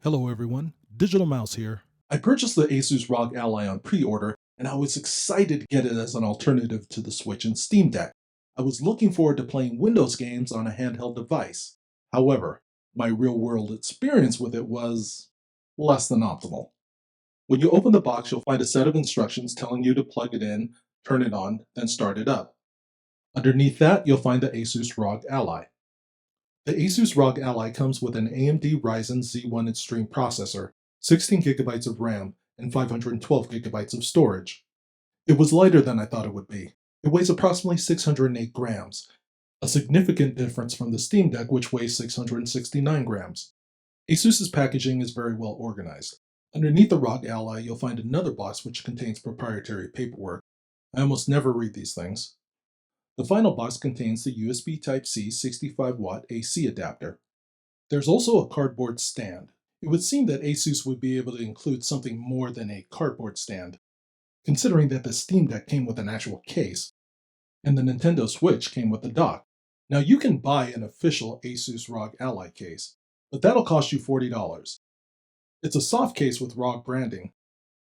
Hello everyone, Digital Mouse here. I purchased the Asus Rog Ally on pre-order, and I was excited to get it as an alternative to the Switch and Steam Deck. I was looking forward to playing Windows games on a handheld device. However, my real-world experience with it was less than optimal. When you open the box, you'll find a set of instructions telling you to plug it in, turn it on, then start it up. Underneath that, you'll find the Asus Rog Ally. The Asus ROG Ally comes with an AMD Ryzen Z1 Extreme processor, 16 GB of RAM, and 512 GB of storage. It was lighter than I thought it would be. It weighs approximately 608 grams, a significant difference from the Steam Deck, which weighs 669 grams. Asus's packaging is very well organized. Underneath the ROG Ally, you'll find another box which contains proprietary paperwork. I almost never read these things. The final box contains the USB Type-C 65-watt AC adapter. There's also a cardboard stand. It would seem that Asus would be able to include something more than a cardboard stand, considering that the Steam Deck came with an actual case, and the Nintendo Switch came with a dock. Now you can buy an official Asus ROG Ally case, but that'll cost you $40. It's a soft case with ROG branding,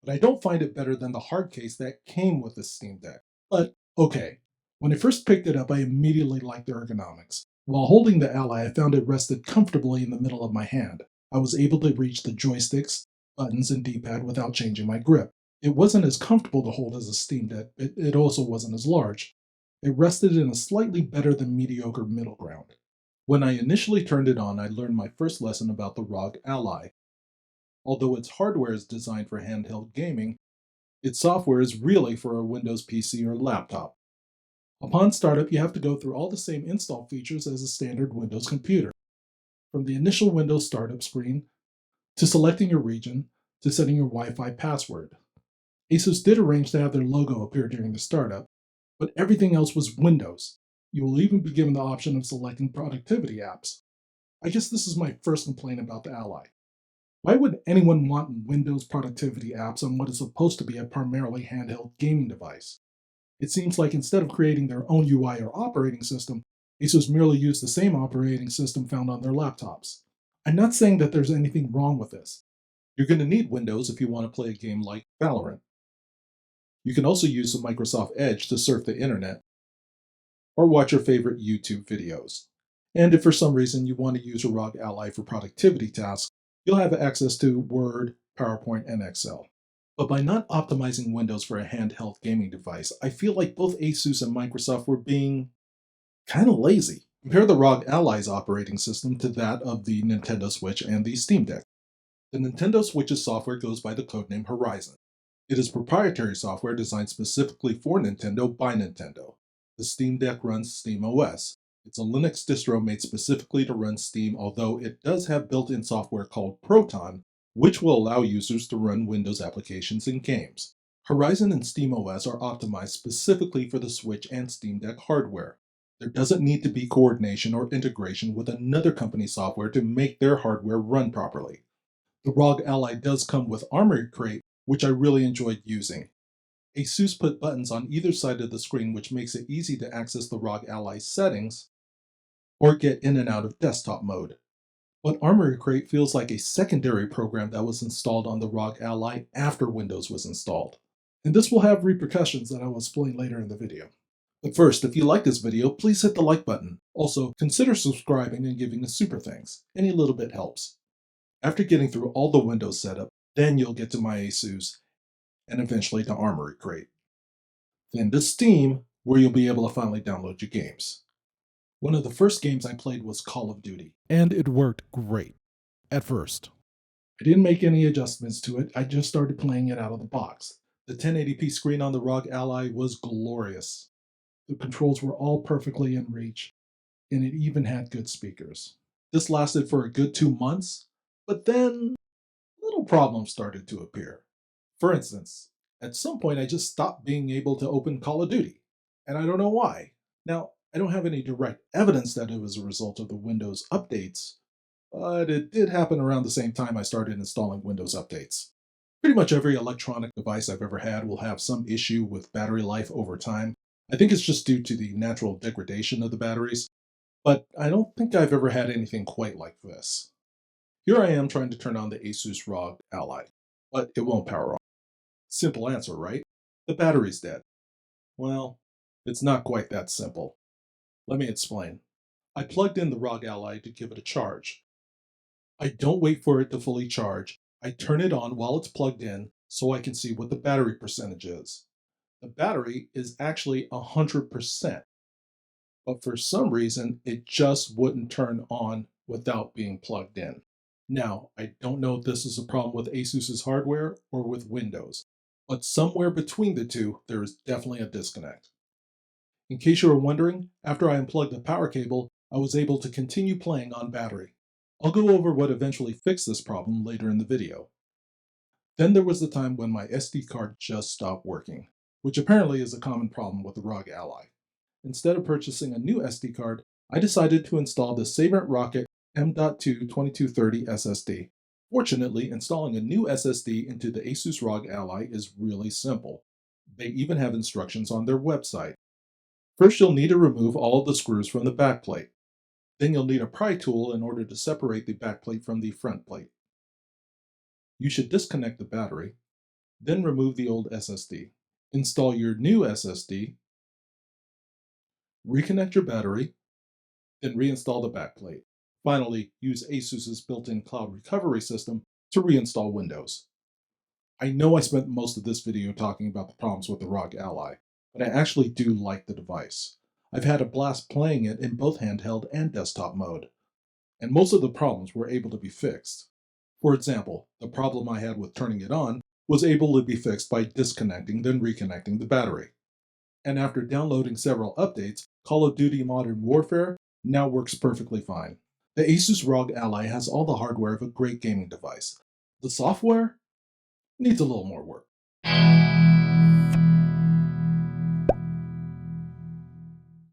but I don't find it better than the hard case that came with the Steam Deck. But okay. When I first picked it up, I immediately liked the ergonomics. While holding the Ally, I found it rested comfortably in the middle of my hand. I was able to reach the joysticks, buttons, and D-pad without changing my grip. It wasn't as comfortable to hold as a Steam Deck, but it also wasn't as large. It rested in a slightly better than mediocre middle ground. When I initially turned it on, I learned my first lesson about the ROG Ally. Although its hardware is designed for handheld gaming, its software is really for a Windows PC or laptop. Upon startup, you have to go through all the same install features as a standard Windows computer. From the initial Windows startup screen, to selecting your region, to setting your Wi-Fi password. Asus did arrange to have their logo appear during the startup, but everything else was Windows. You will even be given the option of selecting productivity apps. I guess this is my first complaint about the Ally. Why would anyone want Windows productivity apps on what is supposed to be a primarily handheld gaming device? It seems like instead of creating their own UI or operating system, Asus merely used the same operating system found on their laptops. I'm not saying that there's anything wrong with this. You're going to need Windows if you want to play a game like Valorant. You can also use the Microsoft Edge to surf the internet or watch your favorite YouTube videos. And if for some reason you want to use your ROG Ally for productivity tasks, you'll have access to Word, PowerPoint, and Excel. But by not optimizing Windows for a handheld gaming device, I feel like both Asus and Microsoft were being kind of lazy. Compare the ROG Ally's operating system to that of the Nintendo Switch and the Steam Deck. The Nintendo Switch's software goes by the codename Horizon. It is proprietary software designed specifically for Nintendo by Nintendo. The Steam Deck runs SteamOS. It's a Linux distro made specifically to run Steam, although it does have built-in software called Proton, which will allow users to run Windows applications and games. Horizon and SteamOS are optimized specifically for the Switch and Steam Deck hardware. There doesn't need to be coordination or integration with another company's software to make their hardware run properly. The ROG Ally does come with Armoury Crate, which I really enjoyed using. Asus put buttons on either side of the screen, which makes it easy to access the ROG Ally settings or get in and out of desktop mode. But Armoury Crate feels like a secondary program that was installed on the ROG Ally after Windows was installed. And this will have repercussions that I will explain later in the video. But first, if you like this video, please hit the like button. Also, consider subscribing and giving a super thanks. Any little bit helps. After getting through all the Windows setup, then you'll get to my Asus, and eventually to Armoury Crate. Then to Steam, where you'll be able to finally download your games. One of the first games I played was Call of Duty, and it worked great. At first. I didn't make any adjustments to it, I just started playing it out of the box. The 1080p screen on the ROG Ally was glorious. The controls were all perfectly in reach, and it even had good speakers. This lasted for a good 2 months, but then little problems started to appear. For instance, at some point I just stopped being able to open Call of Duty, and I don't know why. Now, I don't have any direct evidence that it was a result of the Windows updates, but it did happen around the same time I started installing Windows updates. Pretty much every electronic device I've ever had will have some issue with battery life over time. I think it's just due to the natural degradation of the batteries, but I don't think I've ever had anything quite like this. Here I am trying to turn on the Asus ROG Ally, but it won't power on. Simple answer, right? The battery's dead. Well, it's not quite that simple. Let me explain. I plugged in the ROG Ally to give it a charge. I don't wait for it to fully charge. I turn it on while it's plugged in so I can see what the battery percentage is. The battery is actually 100%, but for some reason it just wouldn't turn on without being plugged in. Now, I don't know if this is a problem with Asus's hardware or with Windows, but somewhere between the two, there is definitely a disconnect. In case you were wondering, after I unplugged the power cable, I was able to continue playing on battery. I'll go over what eventually fixed this problem later in the video. Then there was the time when my SD card just stopped working, which apparently is a common problem with the ROG Ally. Instead of purchasing a new SD card, I decided to install the Sabrent Rocket M.2 2230 SSD. Fortunately, installing a new SSD into the Asus ROG Ally is really simple. They even have instructions on their website. First, you'll need to remove all of the screws from the backplate. Then you'll need a pry tool in order to separate the backplate from the front plate. You should disconnect the battery, then remove the old SSD. Install your new SSD, reconnect your battery, then reinstall the backplate. Finally, use Asus's built-in cloud recovery system to reinstall Windows. I know I spent most of this video talking about the problems with the ROG Ally, but I actually do like the device. I've had a blast playing it in both handheld and desktop mode, and most of the problems were able to be fixed. For example, the problem I had with turning it on was able to be fixed by disconnecting then reconnecting the battery. And after downloading several updates, Call of Duty Modern Warfare now works perfectly fine. The Asus ROG Ally has all the hardware of a great gaming device. The software needs a little more work.